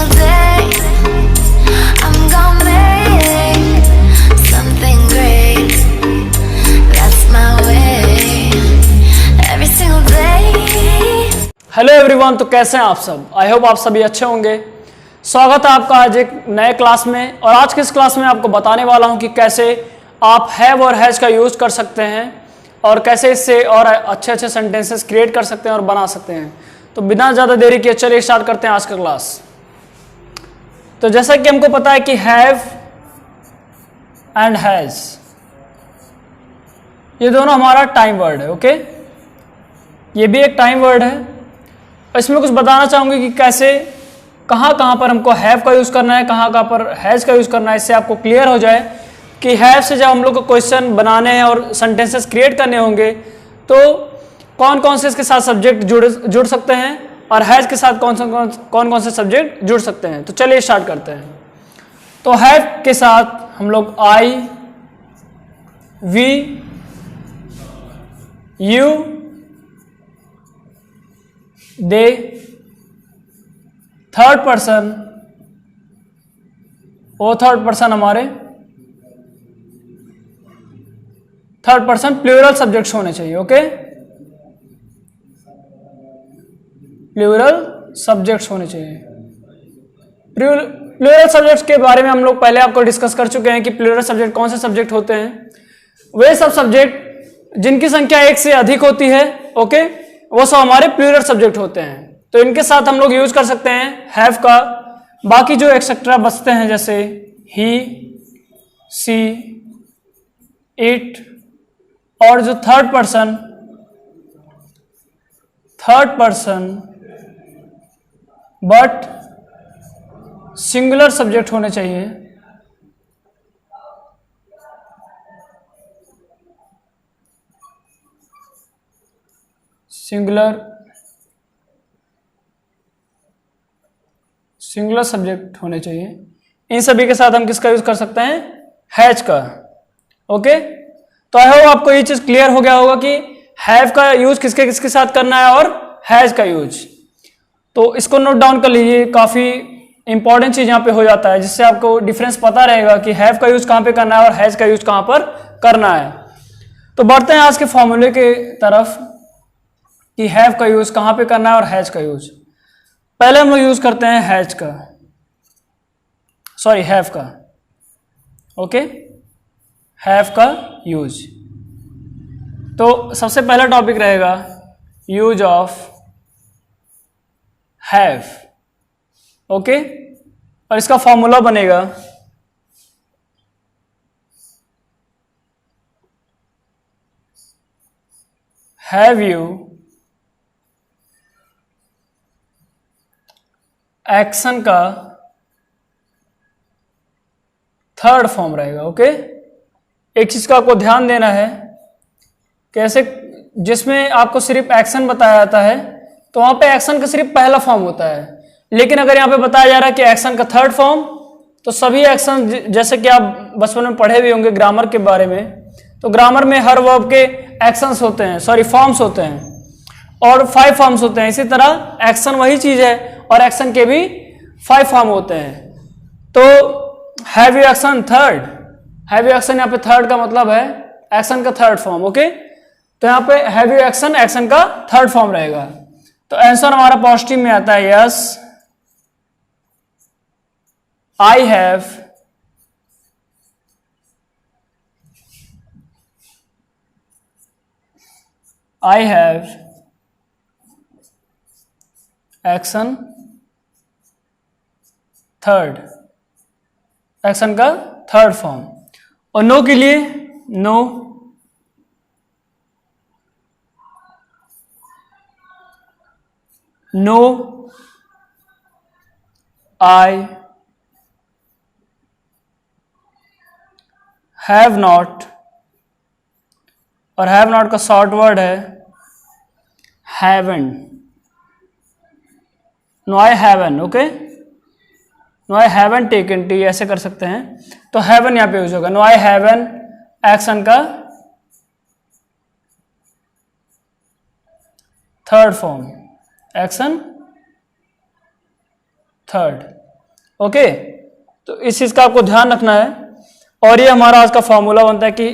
single day I'm gonna make something great. That's my way. Every single day. Hello everyone, तो कैसे हैं आप सब? आई होप आप सभी अच्छे होंगे। स्वागत है आपका आज एक नए क्लास में। और आज की इस क्लास में आपको बताने वाला हूं कि कैसे आप हैव और हैज का यूज़ कर सकते हैं और कैसे इससे और अच्छे अच्छे सेंटेंसेस क्रिएट कर सकते हैं और बना सकते हैं। तो बिना ज़्यादा देरी किए चलिए स्टार्ट करते हैं आज का क्लास। तो जैसा कि हमको पता है कि हैव एंड हैज़ ये दोनों हमारा टाइम वर्ड है। ओके, ये भी एक टाइम वर्ड है। इसमें कुछ बताना चाहूँगी कि कैसे कहाँ कहाँ पर हमको हैव का यूज़ करना है, कहाँ कहाँ पर हैज़ का यूज़ करना है। इससे आपको क्लियर हो जाए कि हैव से जब हम लोग को क्वेश्चन बनाने हैं और सेंटेंसेस क्रिएट करने होंगे तो कौन कौन से इसके साथ सब्जेक्ट जुड़ सकते हैं और हैज़ के साथ कौन कौन से सब्जेक्ट जुड़ सकते हैं। तो चलिए स्टार्ट करते हैं। तो हैव के साथ हम लोग I, we, you, they, third person, वो थर्ड पर्सन हमारे थर्ड पर्सन प्लूरल सब्जेक्ट्स होने चाहिए। ओके, प्लूरल सब्जेक्ट्स होने चाहिए। प्लूरल सब्जेक्ट्स के बारे में हम लोग पहले आपको डिस्कस कर चुके हैं कि प्लूरल सब्जेक्ट कौन से सब्जेक्ट होते हैं। वे सब सब्जेक्ट जिनकी संख्या एक से अधिक होती है, ओके, वो सब हमारे प्लूरल सब्जेक्ट होते हैं। तो इनके साथ हम लोग यूज कर सकते हैं हैव का। बाकी जो एक्सेट्रा बचते हैं जैसे ही, सी, इट और जो third person but singular subject होने चाहिए। सिंगुलर सब्जेक्ट होने चाहिए। इन सभी के साथ हम किसका यूज कर सकते हैं? हैज का। ओके, तो आई होप आपको ये चीज क्लियर हो गया होगा कि हैव का यूज किसके किसके साथ करना है और हैज का यूज। तो इसको नोट डाउन कर लीजिए, काफी इंपॉर्टेंट चीज यहाँ पे हो जाता है, जिससे आपको डिफरेंस पता रहेगा कि हैव का यूज कहाँ पे करना है और हैज का यूज कहाँ पर करना है। तो बढ़ते हैं आज के फॉर्मूले के तरफ कि हैव का यूज कहाँ पे करना है और हैज का यूज। पहले हम लोग यूज करते हैं हैव का। ओके, हैव का यूज। तो सबसे पहला टॉपिक रहेगा यूज ऑफ हैव। ओके, और इसका फॉर्मूला बनेगा हैव यू एक्शन का थर्ड फॉर्म रहेगा। ओके, एक चीज का आपको ध्यान देना है, कैसे जिसमें आपको सिर्फ एक्शन बताया जाता है तो वहां पे एक्शन का सिर्फ पहला फॉर्म होता है, लेकिन अगर यहाँ पे बताया जा रहा है कि एक्शन का थर्ड फॉर्म, तो सभी एक्शन जैसे कि आप बचपन में पढ़े भी होंगे ग्रामर के बारे में, तो ग्रामर में हर वर्ब के एक्शंस होते हैं, फॉर्म्स होते हैं और 5 फॉर्म्स होते हैं। इसी तरह एक्शन वही चीज है और एक्शन के भी 5 फॉर्म होते हैं। तो have you action third, have you action यहाँ पे थर्ड का मतलब है एक्शन का थर्ड फॉर्म। ओके, तो यहाँ पे हैव यू एक्शन का थर्ड फॉर्म रहेगा। तो आंसर हमारा पॉजिटिव में आता है yes I have action third, action का थर्ड फॉर्म। और नो के लिए नो आई हैव नॉट, और हैव नॉट का शॉर्ट वर्ड है haven't. No I haven't, okay, no I haven't taken tea, ऐसे कर सकते हैं। तो हैवन यहां पे यूज होगा। नो आई हैवन एक्शन का third form, action third. Okay, तो इस चीज का आपको ध्यान रखना है। और ये हमारा आज का फॉर्मूला बनता है कि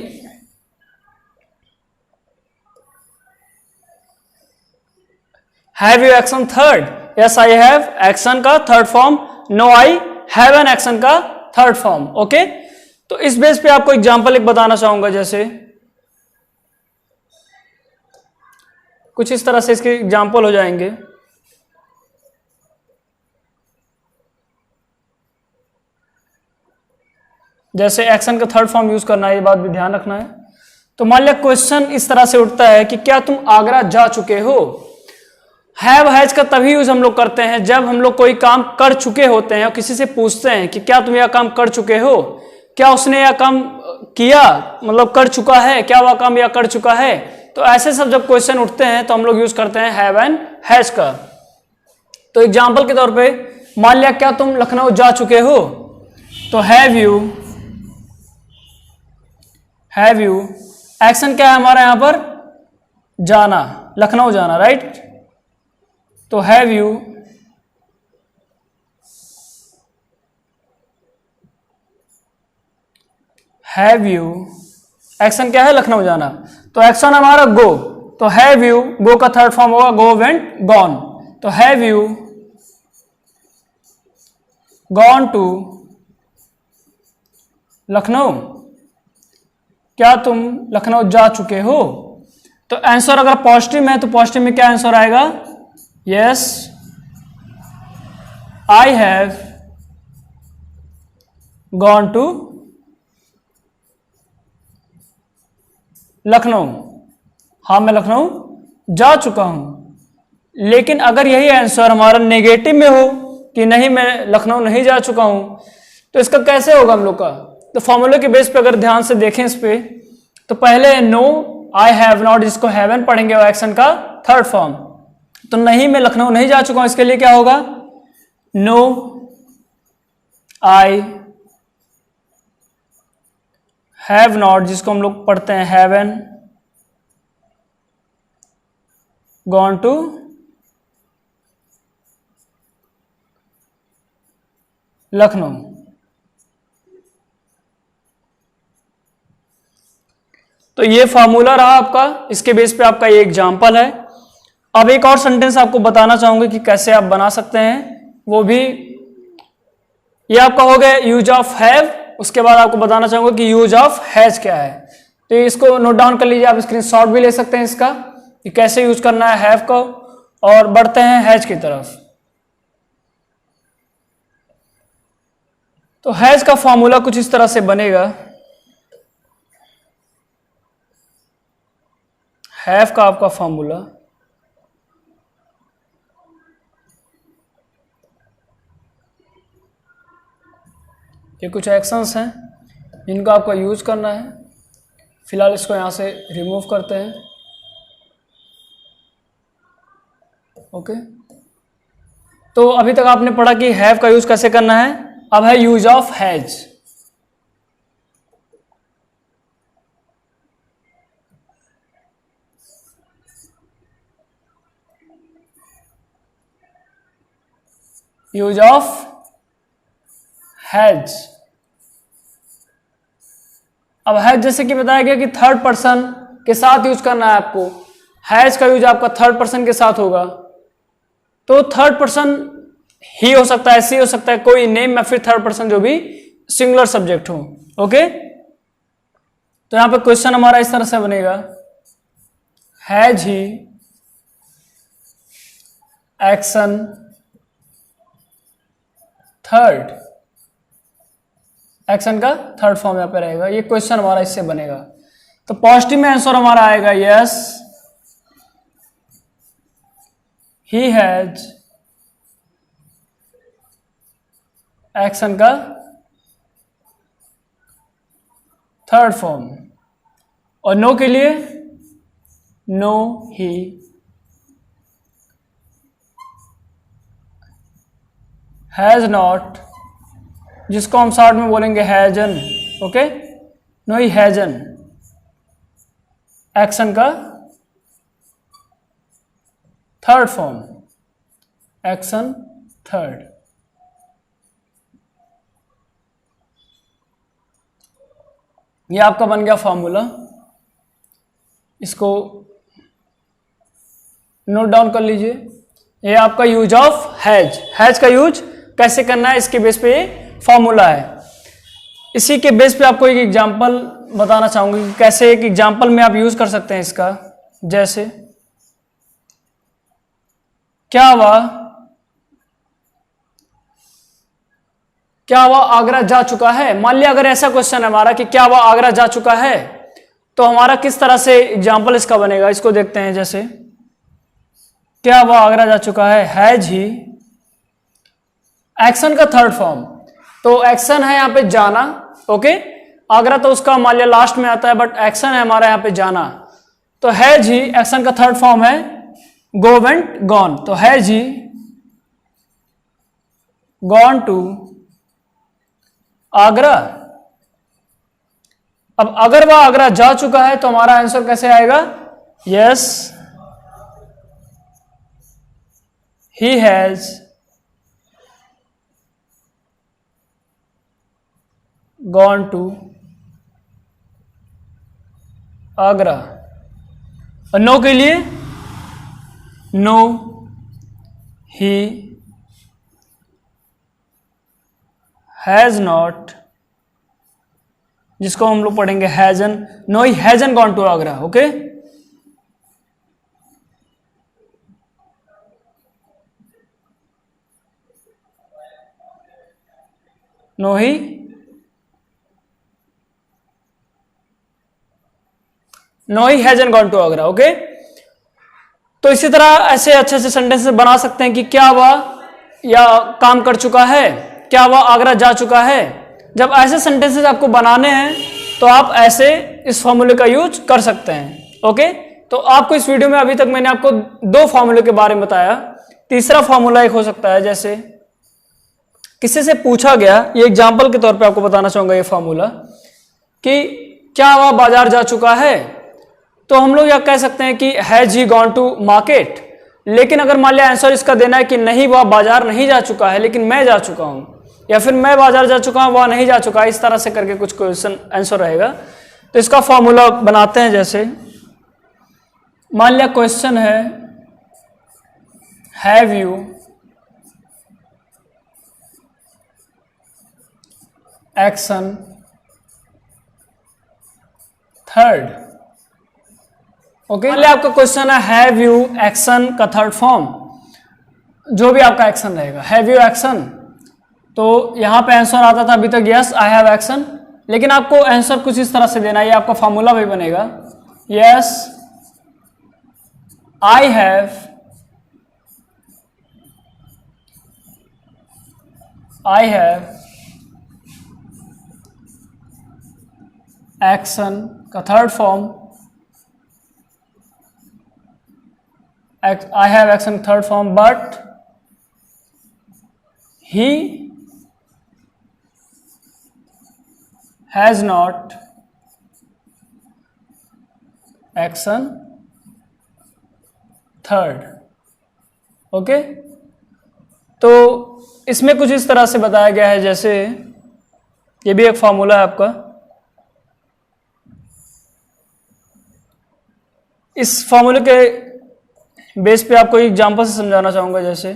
have you action third, yes I have action का third form, no I have an action का थर्ड फॉर्म। ओके, तो इस बेस पे आपको एग्जांपल एक बताना चाहूंगा, जैसे कुछ इस तरह से इसके एग्जांपल हो जाएंगे। जैसे एक्शन का थर्ड फॉर्म यूज करना है, ये बात भी ध्यान रखना है। तो मान लिया क्वेश्चन इस तरह से उठता है कि क्या तुम आगरा जा चुके हो। हैव हैज का तभी यूज हम लोग करते हैं जब हम लोग कोई काम कर चुके होते हैं और किसी से पूछते हैं कि क्या तुम यह काम कर चुके हो, क्या उसने यह काम किया, मतलब कर चुका है, क्या वह काम यह कर चुका है। तो ऐसे सब जब क्वेश्चन उठते हैं तो हम लोग यूज करते हैं हैव एंड हैज का। तो एग्जाम्पल के तौर पे मान लिया क्या तुम लखनऊ जा चुके हो, तो हैव यू एक्शन क्या है हमारा यहां पर, जाना, लखनऊ जाना, राइट। तो हैव यू एक्शन क्या है, लखनऊ जाना। तो एक्शन हमारा गो, तो हैव यू, गो का थर्ड फॉर्म होगा गो वेंट गॉन। तो have you gone to Lucknow, क्या तुम लखनऊ जा चुके हो। तो आंसर अगर पॉजिटिव है तो पॉजिटिव में क्या आंसर आएगा, yes I have gone to Lucknow, हाँ मैं लखनऊ जा चुका हूं। लेकिन अगर यही आंसर हमारा नेगेटिव में हो कि नहीं मैं लखनऊ नहीं जा चुका हूं, तो इसका कैसे होगा हम लोग का। तो फॉर्मूले के बेस पे अगर ध्यान से देखें इस पे, तो पहले नो आई हैव नॉट, जिसको हैवन पढ़ेंगे वो एक्शन का थर्ड फॉर्म। तो नहीं मैं लखनऊ नहीं जा चुका हूं, इसके लिए क्या होगा, नो आई हैव नॉट, जिसको हम लोग पढ़ते हैं हैवन गॉन टू लखनऊ। तो ये फॉर्मूला रहा आपका, इसके बेस पे आपका ये एग्जाम्पल है। अब एक और सेंटेंस आपको बताना चाहूंगा कि कैसे आप बना सकते हैं, वो भी ये आपका हो गया यूज ऑफ हैव। उसके बाद आपको बताना चाहूंगा कि यूज ऑफ हैज क्या है। तो इसको नोट डाउन कर लीजिए, आप स्क्रीनशॉट भी ले सकते हैं इसका कि कैसे यूज करना है हैव को। और बढ़ते हैं हैज की तरफ। तो हैज का फॉर्मूला कुछ इस तरह से बनेगा, हैव का आपका फॉर्मूला ये कुछ एक्शंस हैं जिनको आपको यूज करना है। फिलहाल इसको यहां से रिमूव करते हैं। ओके, तो अभी तक आपने पढ़ा कि हैव का यूज कैसे करना है। अब है use of has. Use of has. अब हैज जैसे कि बताया गया कि थर्ड पर्सन के साथ यूज करना है आपको। हैज का यूज आपका थर्ड पर्सन के साथ होगा। तो थर्ड पर्सन ही हो सकता है, सी हो सकता है, कोई नेम या फिर थर्ड पर्सन जो भी सिंगुलर सब्जेक्ट हो। ओके, तो यहां पे क्वेश्चन हमारा इस तरह से बनेगा, has he action third, action का थर्ड फॉर्म यहां पे रहेगा। ये क्वेश्चन हमारा इससे बनेगा। तो पॉजिटिव में आंसर हमारा आएगा यस ही हैज एक्शन का थर्ड फॉर्म। और नो के लिए नो ही हैज नॉट, जिसको हम शॉर्ट में बोलेंगे हैजन। ओके, नो ही हैजन एक्शन का थर्ड फॉर्म, एक्शन थर्ड। ये आपका बन गया फॉर्मूला, इसको नोट डाउन कर लीजिए। ये आपका यूज ऑफ हैज, हैज का यूज कैसे करना है इसके बेस पे ये फॉर्मूला है। इसी के बेस पे आपको एक एग्जांपल बताना चाहूंगी कि कैसे एक एग्जांपल में आप यूज कर सकते हैं इसका। जैसे क्या वह आगरा जा चुका है। मान लिया अगर ऐसा क्वेश्चन है हमारा कि क्या वह आगरा जा चुका है, तो हमारा किस तरह से एग्जाम्पल इसका बनेगा, इसको देखते हैं। जैसे क्या वह आगरा जा चुका है, हैज ही, एक्शन का थर्ड फॉर्म, तो एक्शन है यहाँ पे जाना, ओके। आगरा तो उसका मान लिया लास्ट में आता है, बट एक्शन है हमारा यहाँ पे जाना, तो हैज ही एक्शन का थर्ड फॉर्म है गो वेंट गॉन, तो has he gone to Agra. अब अगर वह आगरा जा चुका है तो हमारा आंसर कैसे आएगा, yes he has gone to Agra. और नो के लिए नो ही हैज नॉट, जिसको हम लोग पढ़ेंगे hasn't, no he hasn't gone to Agra, okay. No he hasn't gone to Agra, okay. तो इसी तरह ऐसे अच्छे से सेंटेंस बना सकते हैं कि क्या वह या काम कर चुका है, क्या वह आगरा जा चुका है। जब ऐसे सेंटेंसेस आपको बनाने हैं तो आप ऐसे इस फॉर्मूले का यूज कर सकते हैं, ओके। तो आपको इस वीडियो में अभी तक मैंने आपको 2 फॉर्मूले के बारे में बताया। तीसरा फॉर्मूला एक हो सकता है, जैसे किसी से पूछा गया, ये एग्जाम्पल के तौर पे आपको बताना चाहूंगा ये फॉर्मूला, कि क्या वह बाजार जा चुका है, तो हम लोग यह कह सकते हैं कि has he gone to market. लेकिन अगर मान लिया आंसर इसका देना है कि नहीं वह बाजार नहीं जा चुका है लेकिन मैं जा चुका हूं, या फिर मैं बाजार जा चुका हूं वह नहीं जा चुका है, इस तरह से करके कुछ क्वेश्चन आंसर रहेगा। तो इसका फॉर्मूला बनाते हैं। जैसे मान लिया क्वेश्चन है have you action third, okay. मान लिया आपका क्वेश्चन है हैव यू एक्शन का थर्ड फॉर्म, जो भी आपका एक्शन रहेगा, हैव यू एक्शन, तो यहां पे आंसर आता था अभी तक यस आई हैव एक्शन, लेकिन आपको आंसर कुछ इस तरह से देना है, ये आपका फॉर्मूला भी बनेगा, यस आई हैव एक्शन का third form, I have action third form, but he has not action third, okay. तो इसमें कुछ इस तरह से बताया गया है, जैसे ये भी एक फॉर्मूला है आपका। इस फॉर्मूले के बेस पे आपको एग्जांपल से समझाना चाहूंगा। जैसे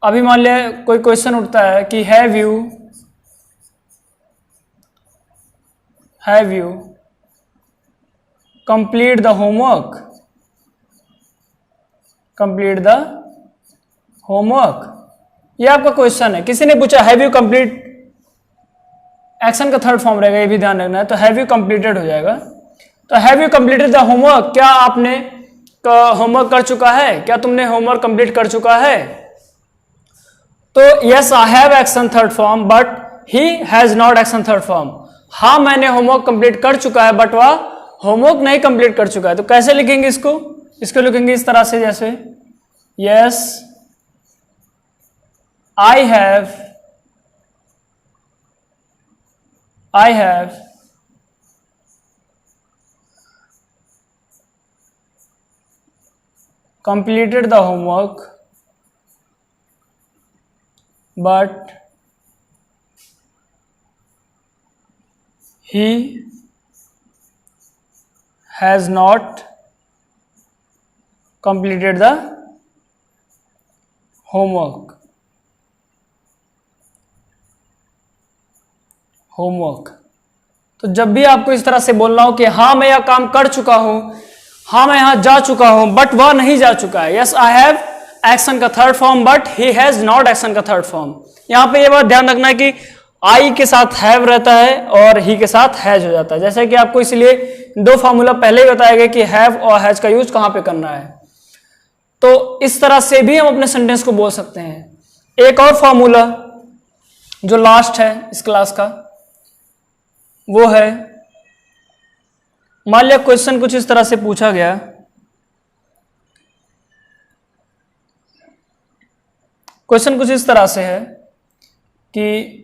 अभी मान लिया कोई क्वेश्चन उठता है कि have you complete the homework, ये आपका क्वेश्चन है। किसी ने पूछा हैव यू कंप्लीट, एक्शन का थर्ड फॉर्म रहेगा, ये भी ध्यान रखना है। तो हैव यू कंप्लीटेड हो जाएगा। तो have you completed the homework, क्या आपने होमवर्क कर चुका है, क्या तुमने होमवर्क कंप्लीट कर चुका है। तो yes I have action third form but he has not action third form, हाँ मैंने होमवर्क कंप्लीट कर चुका है बट वह होमवर्क नहीं कंप्लीट कर चुका है। तो कैसे लिखेंगे इसको लिखेंगे इस तरह से, जैसे yes I have completed the homework but he has not completed the homework. तो जब भी आपको इस तरह से बोलना हो कि हाँ मैं यह काम कर चुका हूं, हाँ मैं यहां जा चुका हूं, बट वह नहीं जा चुका है, यस आई हैव एक्शन का third form, but he has not action का थर्ड फॉर्म। यहां पे यह बात ध्यान रखना है कि आई के साथ हैव रहता है और ही के साथ हैज हो जाता है। जैसे कि आपको इसलिए दो फार्मूला पहले ही बताया गया कि हैव और हैज का यूज कहां पे करना है। तो इस तरह से भी हम अपने सेंटेंस को बोल सकते हैं। एक और फार्मूला जो लास्ट है इस क्लास का, वो है, मान लिया क्वेश्चन कुछ इस तरह से पूछा गया, क्वेश्चन कुछ इस तरह से है कि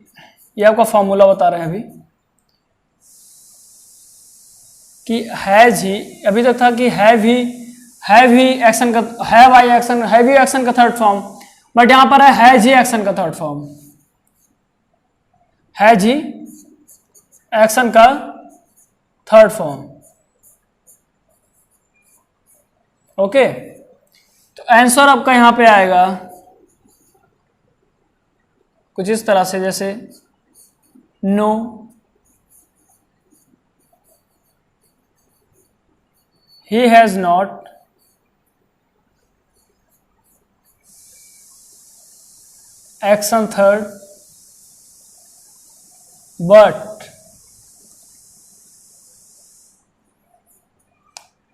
ये आपका फॉर्मूला बता रहे हैं अभी कि हैज ही, अभी तक था कि हैव ही एक्शन का, have I action, have you action का थर्ड फॉर्म, बट यहां पर है हैज ही एक्शन का third form, has he action का थर्ड फॉर्म। ओके, तो आंसर आपका यहां पे आएगा कुछ इस तरह से, जैसे no he has not action third, but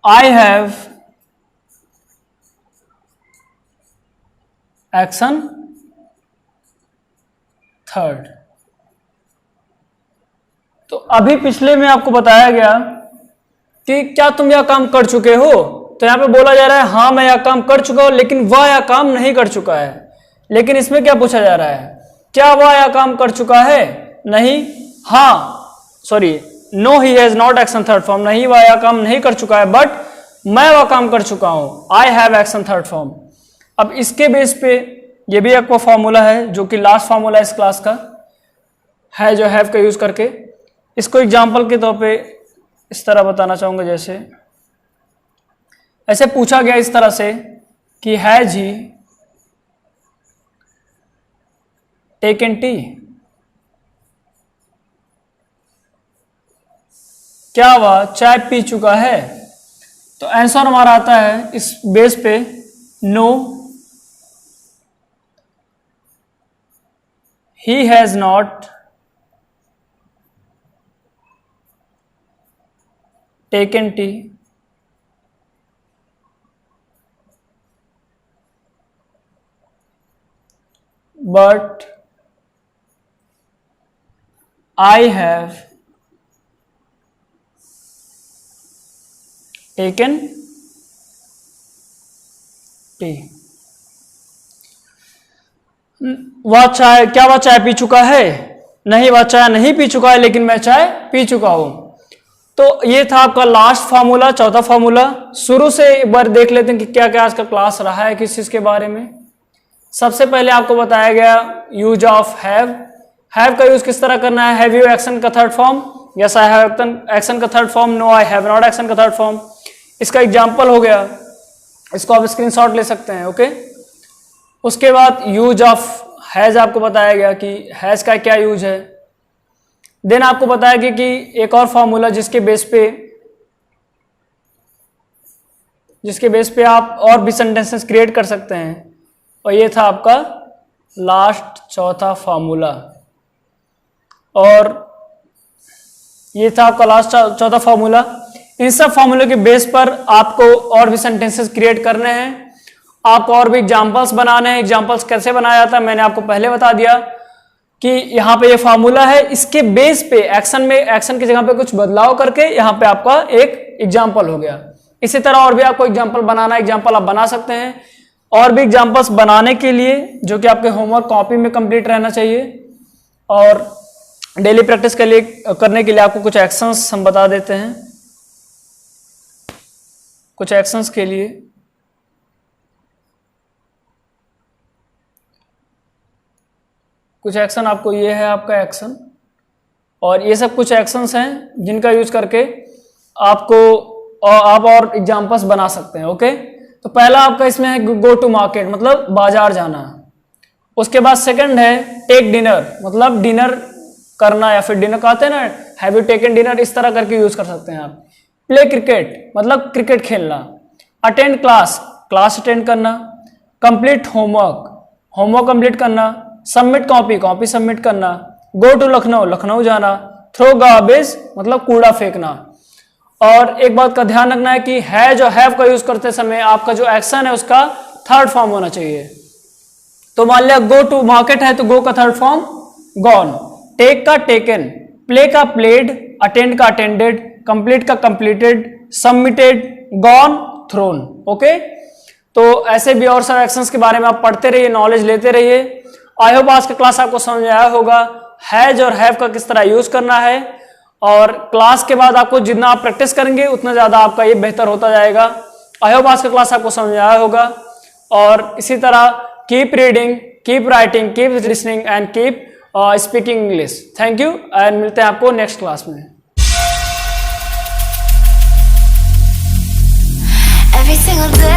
I have action third। तो अभी पिछले में आपको बताया गया कि क्या तुम यह काम कर चुके हो, तो यहां पे बोला जा रहा है हाँ मैं यह काम कर चुका हूं, लेकिन वह यह काम नहीं कर चुका है। लेकिन इसमें क्या पूछा जा रहा है, क्या वह यह काम कर चुका है? नहीं, हाँ sorry, no he has not action third form, नहीं वह यह काम नहीं कर चुका है, बट मैं वह काम कर चुका हूं, आई हैव एक्शन थर्ड फॉर्म। अब इसके बेस पे ये भी आपका फॉर्मूला है जो कि लास्ट फॉर्मूला इस क्लास का है, जो हैव का यूज करके इसको एग्जांपल के तौर पे इस तरह बताना चाहूंगा। जैसे ऐसे पूछा गया इस तरह से कि हैज ही टेकन टी, क्या वह चाय पी चुका है? तो आंसर हमारा आता है इस बेस पे no he has not taken tea, but I have taken tea. वह चाय, क्या वह चाय पी चुका है? नहीं, वह चाय नहीं पी चुका है, लेकिन मैं चाय पी चुका हूं। तो ये था आपका लास्ट फार्मूला, चौथा फार्मूला। शुरू से एक बार देख लेते हैं कि क्या क्या आज का क्लास रहा है किस चीज के बारे में। सबसे पहले आपको बताया गया यूज ऑफ हैव। हैव का यूज किस तरह करना है? हैव यू एक्शन का third form, yes I have action का third form, no I have not action का थर्ड फॉर्म। इसका एग्जाम्पल हो गया, इसको आप स्क्रीनशॉट ले सकते हैं। ओके, उसके बाद यूज ऑफ हैज आपको बताया गया कि हैज का क्या यूज है। देन आपको बताया गया कि एक और फॉर्मूला जिसके बेस पे आप और भी सेंटेंसेस क्रिएट कर सकते हैं, और ये था आपका लास्ट चौथा फार्मूला। और ये था आपका लास्ट चौथा फार्मूला। इन सब फार्मूले के बेस पर आपको और भी सेंटेंसेस क्रिएट करने हैं, आपको और भी एग्जांपल्स बनाने हैं। एग्जांपल्स कैसे बनाया जाता है मैंने आपको पहले बता दिया कि यहाँ पे ये फार्मूला है, इसके बेस पे एक्शन की जगह पे कुछ बदलाव करके यहाँ पे आपका एक एग्जाम्पल हो गया। इसी तरह और भी आपको एग्जाम्पल बनाना है, एग्जाम्पल आप बना सकते हैं। और भी एग्जाम्पल्स बनाने के लिए जो कि आपके होमवर्क कॉपी में कंप्लीट रहना चाहिए, और डेली प्रैक्टिस के लिए करने के लिए आपको कुछ एक्शंस हम बता देते हैं। कुछ एक्शंस के लिए कुछ एक्शन आपको, ये है आपका एक्शन और ये सब कुछ एक्शंस हैं जिनका यूज करके आपको आप और एग्जाम्पल्स बना सकते हैं। ओके, तो पहला आपका इसमें है गो टू मार्केट, मतलब बाजार जाना। उसके बाद सेकंड है टेक डिनर, मतलब डिनर करना, या फिर डिनर कहते हैं ना, हैव यू टेकन डिनर, इस तरह करके यूज कर सकते हैं आप। प्ले क्रिकेट, मतलब क्रिकेट खेलना। अटेंड क्लास, क्लास अटेंड करना। कंप्लीट होमवर्क, होमवर्क कंप्लीट करना। सबमिट कॉपी, कॉपी सबमिट करना। गो टू लखनऊ, लखनऊ जाना। थ्रो गार्बेज, मतलब कूड़ा फेंकना। और एक बात का ध्यान रखना है कि हैज और हैव का यूज करते समय आपका जो एक्शन है उसका थर्ड फॉर्म होना चाहिए। तो मान लिया गो टू मार्केट है तो गो का थर्ड फॉर्म गॉन, टेक का टेकन, प्ले का प्लेड, अटेंड का अटेंडेड, कंप्लीट का completed, submitted, gone, thrown. Okay, तो ऐसे भी और सारे एक्शंस के बारे में आप पढ़ते रहिए, नॉलेज लेते रहिए। आई होप आज का क्लास आपको समझ में आया होगा हैज और हैव का किस तरह यूज करना है, और क्लास के बाद आपको जितना आप प्रैक्टिस करेंगे उतना ज्यादा आपका ये बेहतर होता जाएगा। आई होप आज का क्लास आपको समझ में आया होगा, और इसी तरह keep reading, keep writing, keep listening and keep speaking English. Thank you and मिलते हैं आपको नेक्स्ट क्लास में। Every single day